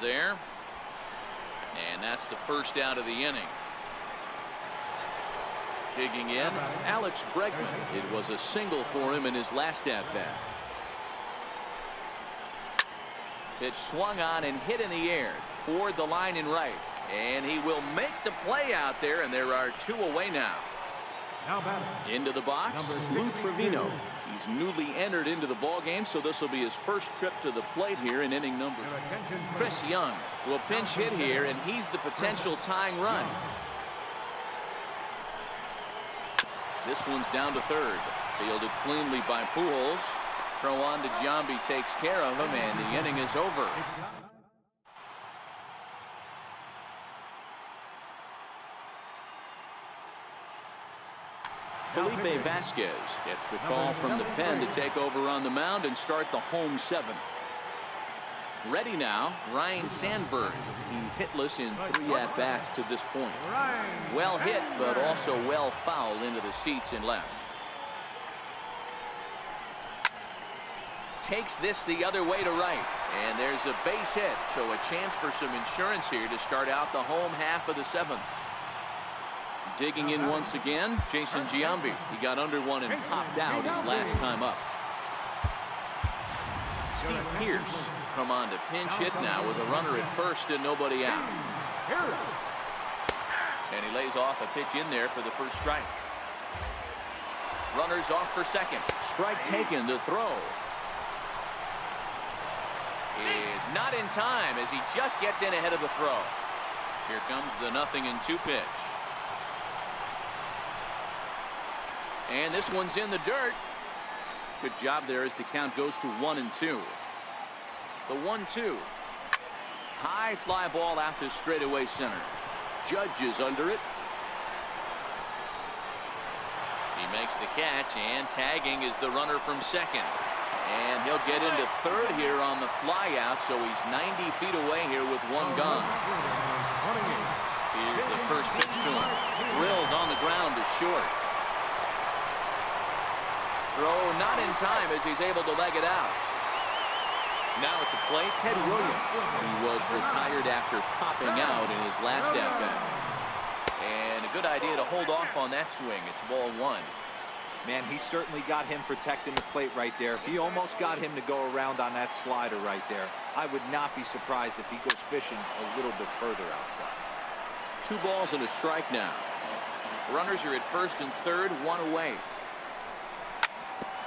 there. And that's the first out of the inning. Digging in, Alex Bregman. It was a single for him in his last at-bat. Pitch swung on and hit in the air toward the line in right. And he will make the play out there, and there are two away now. Into the box, Lou Trevino. He's newly entered into the ball game, so this will be his first trip to the plate here in inning number. Chris Young will pinch hit here, and he's the potential tying run. This one's down to third. Fielded cleanly by Pujols. Throw on to Giambi takes care of him, and the inning is over. Felipe Vasquez gets the call from the pen to take over on the mound and start the home seventh. Ready now, Ryan Sandberg. He's hitless in 3 at-bats to this point. Well hit, but also well fouled into the seats in left. Takes this the other way to right, and there's a base hit, so a chance for some insurance here to start out the home half of the seventh. Digging in once again, Jason Giambi. He got under one and popped out his last time up. Steve Pearce come on to pinch hit now with a runner at first and nobody out. And he lays off a pitch in there for the first strike. Runners off for second. Strike taken to throw. Is not in time as he just gets in ahead of the throw. Here comes the 0-2 pitch. And this one's in the dirt. Good job there as the count goes to 1-2. The 1-2. High fly ball out to straightaway center. Judge is under it. He makes the catch, and tagging is the runner from second. And he'll get into third here on the fly out, so he's 90 feet away here with one gone. Here's the first pitch to him. Drilled on the ground to short. Throw not in time as he's able to leg it out. Now at the plate, Ted Williams. He was retired after popping out in his last at-bat. And a good idea to hold off on that swing. It's ball one. Man, he certainly got him protecting the plate right there. He almost got him to go around on that slider right there. I would not be surprised if he goes fishing a little bit further outside. 2 balls and a strike now. Runners are at first and third, one away.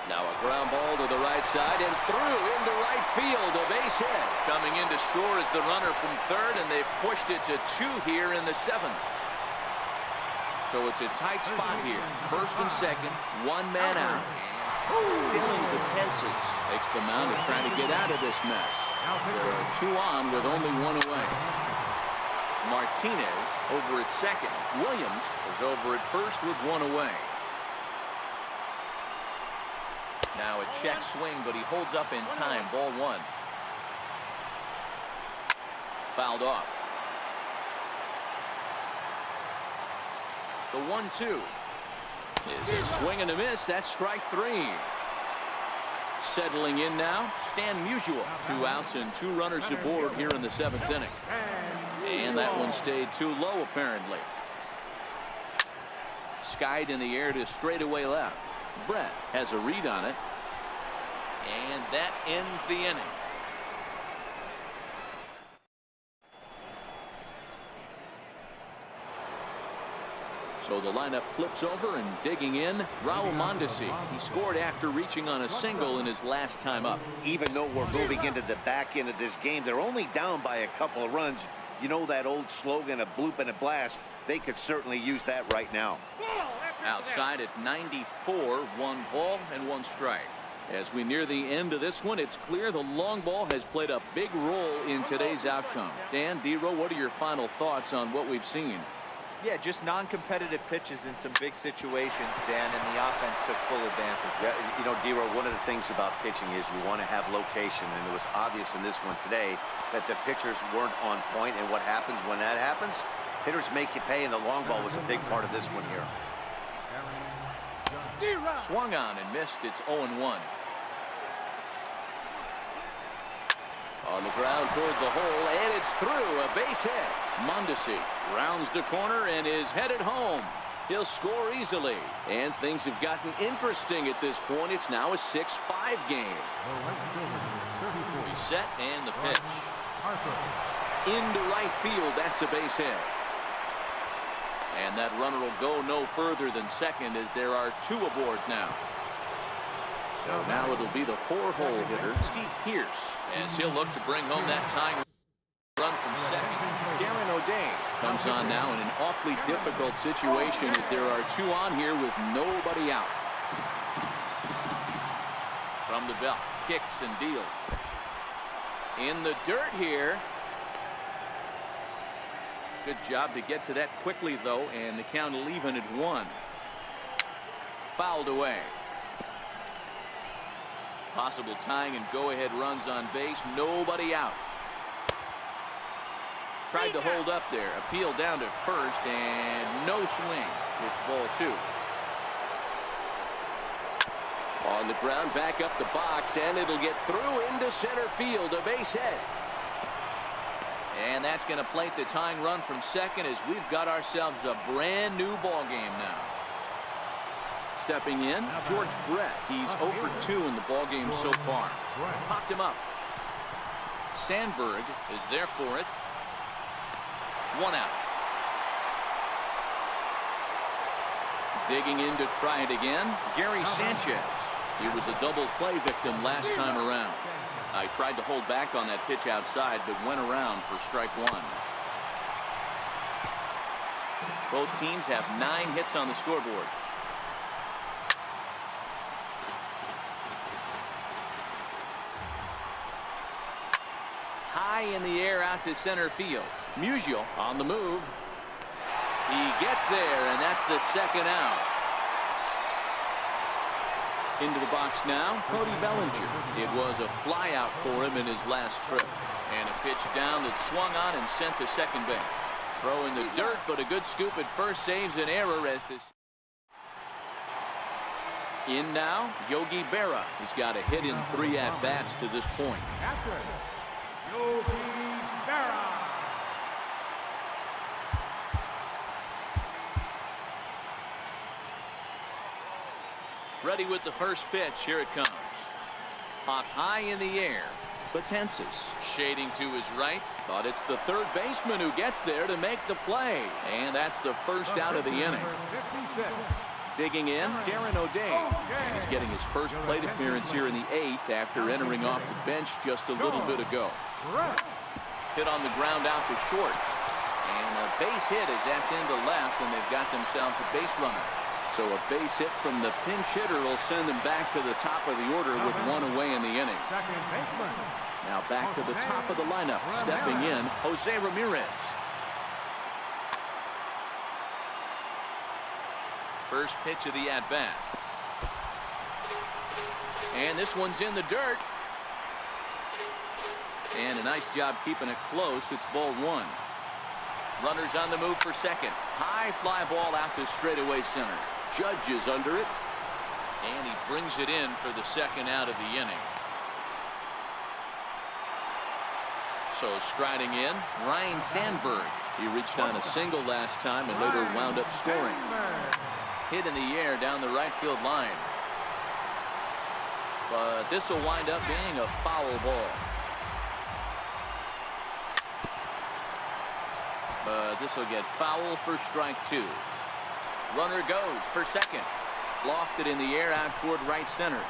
Now a ground ball to the right side and through into right field. A base hit. Coming in to score is the runner from third, and they've pushed it to 2 here in the seventh. So it's a tight spot here. First and second, one man out. Filling the tenses. Makes the mound to try to get out of this mess. There are 2 on with only 1 away. Martinez over at second. Williams is over at first with 1 away. Now a check swing, but he holds up in time. Ball one. Fouled off. The 1-2 is a swing and a miss. That's strike 3. Settling in now, Stan Musial. 2 outs and 2 runners aboard here in the 7th inning. And that one stayed too low apparently. Skied in the air to straightaway left. Brett has a read on it. And that ends the inning. So the lineup flips over, and digging in, Raul Mondesi. He scored after reaching on a single in his last time up. Even though we're moving into the back end of this game, they're only down by a couple of runs. You know that old slogan, a bloop and a blast. They could certainly use that right now. Outside at 94, 1 ball and 1 strike. As we near the end of this one, it's clear the long ball has played a big role in today's outcome. Dan, D-Row, what are your final thoughts on what we've seen? Yeah, just non-competitive pitches in some big situations, Dan, and the offense took full advantage. Yeah, you know, D-Row, one of the things about pitching is you want to have location, and it was obvious in this one today that the pitchers weren't on point, and what happens when that happens? Hitters make you pay, and the long ball was a big part of this one here. Swung on and missed. It's 0-1. On the ground toward the hole, and it's through. A base hit. Mondesi rounds the corner and is headed home. He'll score easily. And things have gotten interesting at this point. It's now a 6-5 game. Reset and the pitch. Into right field. That's a base hit. And that runner will go no further than second as there are 2 aboard now. So now it'll be the 4-hole hitter, Steve Pierce, as he'll look to bring home that tying run from second. Darren O'Day comes on now in an awfully difficult situation as there are 2 on here with nobody out. From the belt, kicks and deals. In the dirt here. Good job to get to that quickly, though, and the count will even at 1. Fouled away. Possible tying and go-ahead runs on base. Nobody out. Tried to hold up there. Appeal down to first, and no swing. It's ball 2. On the ground, back up the box, and it'll get through into center field. A base hit. And that's going to plate the tying run from second as we've got ourselves a brand new ball game now. Stepping in, George Brett. He's 0 for 2 in the ball game so far. Popped him up. Sandberg is there for it. 1 out. Digging in to try it again, Gary Sanchez. He was a double play victim last time around. I tried to hold back on that pitch outside, but went around for strike 1. Both teams have 9 hits on the scoreboard. High in the air out to center field. Musial on the move. He gets there, and that's the second out. Into the box now, Cody Bellinger. It was a fly out for him in his last trip. And a pitch down that swung on and sent to second base. Throw in the dirt, but a good scoop at first saves an error as this. In now, Yogi Berra. He's got a hit in 3 at-bats to this point. Yogi Berra. Ready with the first pitch. Here it comes. Hot high in the air. Betances shading to his right. But it's the third baseman who gets there to make the play. And that's the first out of the inning. Digging in, Darren O'Day. He's getting his first plate appearance here in the 8th after entering off the bench just a little bit ago. Hit on the ground out to short. And a base hit as that's into left, and they've got themselves a base runner. So a base hit from the pinch hitter will send them back to the top of the order with 1 away in the inning. Now back to the top of the lineup. Stepping in, Jose Ramirez. First pitch of the at-bat. And this one's in the dirt. And a nice job keeping it close. It's ball 1. Runners on the move for second. High fly ball out to straightaway center. Judge is under it. And he brings it in for the second out of the inning. So striding in, Ryan Sandberg. He reached on a single last time and later wound up scoring. Hit in the air down the right field line. But this will wind up being a foul ball. But this will get foul for strike 2. Runner goes for second. Lofted in the air out toward right center.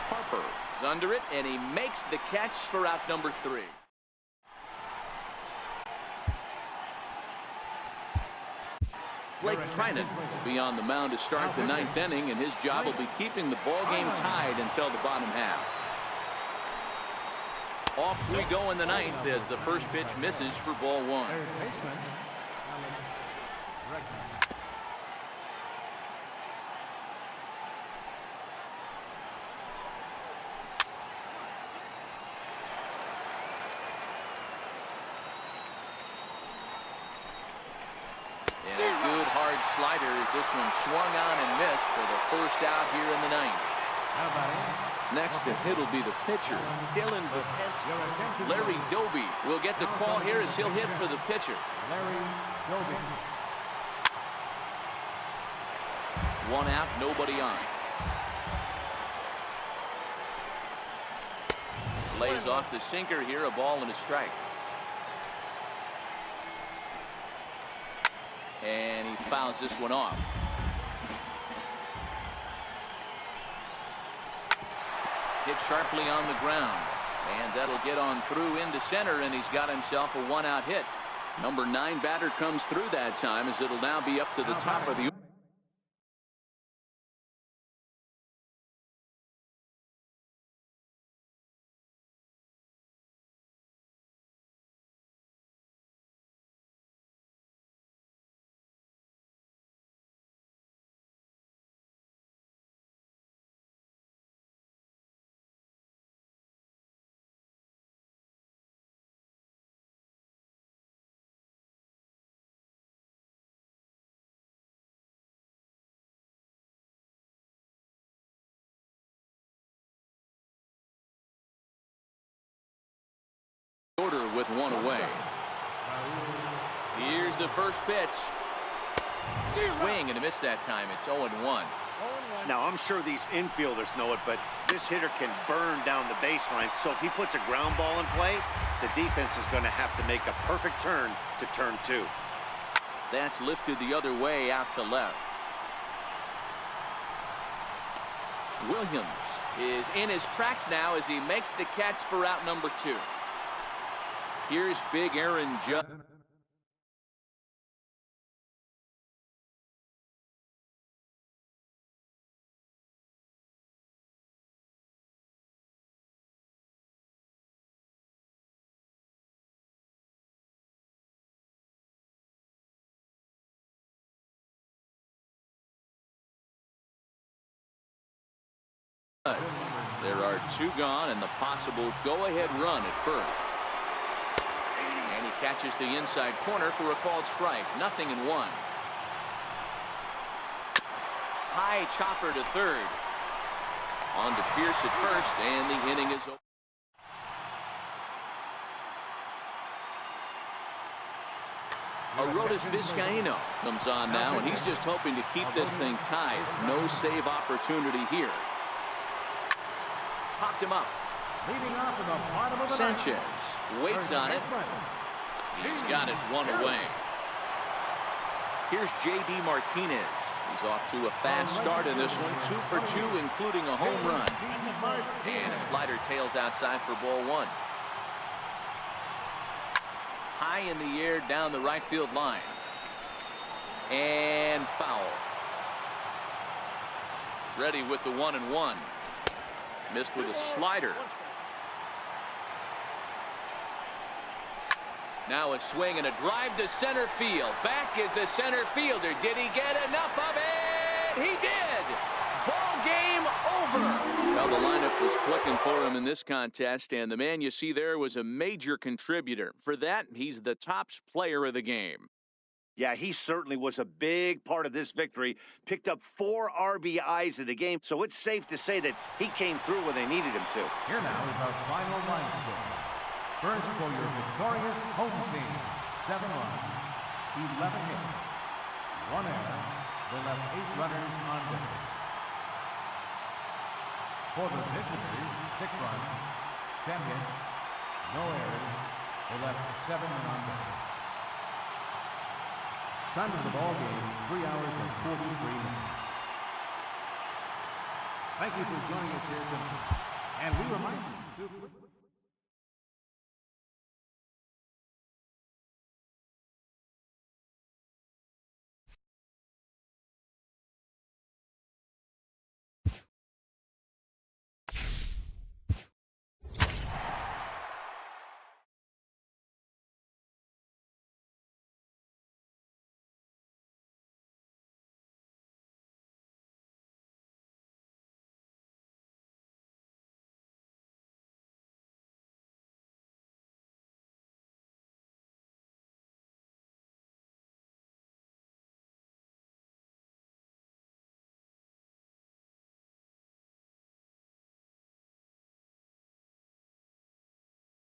Harper is under it, and he makes the catch for out number 3. Blake Trinan will be on the mound to start the 9th inning, and his job will be keeping the ball game tied until the bottom half. Off we go in the 9th as the first pitch misses for ball 1. And a good hard slider as this one swung on and missed for the first out here in the 9th. How about it? Next to hit will be the pitcher, Dylan Vitensky. Larry Doby will get the call here as he'll hit for the pitcher. Larry Doby. 1 out, nobody on. Lays off the sinker here, a ball and a strike. And he fouls this one off. Hit sharply on the ground. And that'll get on through into center, and he's got himself a 1-out hit. Number 9 batter comes through that time, as it'll now be up to the top of the order with 1 away. Here's the first pitch. Swing and a miss that time. It's 0-1. Now, I'm sure these infielders know it, but this hitter can burn down the baseline. So if he puts a ground ball in play, the defense is going to have to make a perfect turn to turn 2. That's lifted the other way out to left. Williams is in his tracks now as he makes the catch for out number 2. Here's big Aaron Judge. There are 2 gone and the possible go-ahead run at first. And he catches the inside corner for a called strike. 0-1. High chopper to third. On to Pierce at first, and the inning is over. Aroldis Vizcaíno comes on now, and he's just hoping to keep this thing tied. No save opportunity here. Popped him up. Leading off in the bottom of the Sanchez waits on it. He's got it 1 away. Here's J.D. Martinez. He's off to a fast start in this one. 2 for 2, including a home run. And a slider tails outside for ball 1. High in the air down the right field line. And foul. Ready with the 1-1. Missed with a slider. Now a swing and a drive to center field. Back is the center fielder. Did he get enough of it? He did. Ball game over. Well, the lineup was clicking for him in this contest, and the man you see there was a major contributor. For that, he's the top player of the game. Yeah, he certainly was a big part of this victory. Picked up 4 RBIs in the game, so it's safe to say that he came through when they needed him to. Here now is our final line score. First for your victorious home team, 7 runs, 11 hits, 1 error. They left 8 runners on base. For the visitors, 6 runs, 10 hits, no errors. They left 7 men on base. Time of the ball game, 3 hours and 43 minutes. Thank you for joining us here tonight. And we remind you to